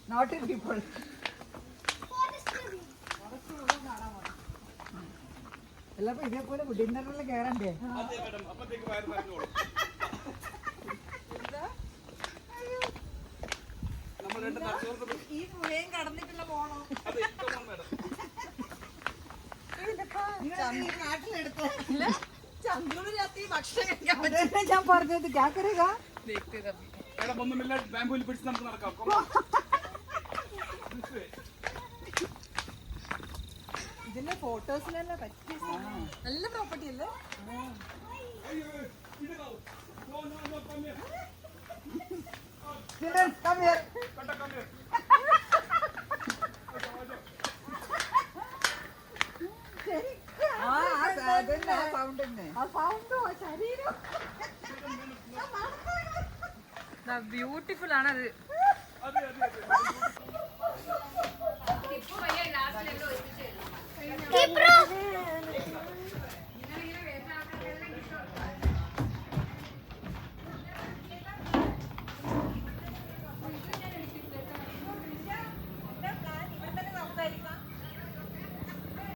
Naughty people. എല്ലാപ്പോ ഇതേപോലെ ഡിന്നറിൽ കയറണ്ടേ? ഈ പുഴയും കടന്നിട്ടുള്ള പോണോ? ചന്ദ്രന് രാത്രി ഭക്ഷണം കഴിക്കാൻ പറ്റില്ല. ഞാൻ പറഞ്ഞത് ക്യാക്കരേഗാ ബാംബൂല് പിടിച്ച് നമുക്ക് നടക്കാം. ഇതിന്റെ ഫോട്ടോസിനെല്ലാം പറ്റിയ നല്ല പ്രോപ്പർട്ടി അല്ലേ? ബ്യൂട്ടിഫുൾ ആണത്.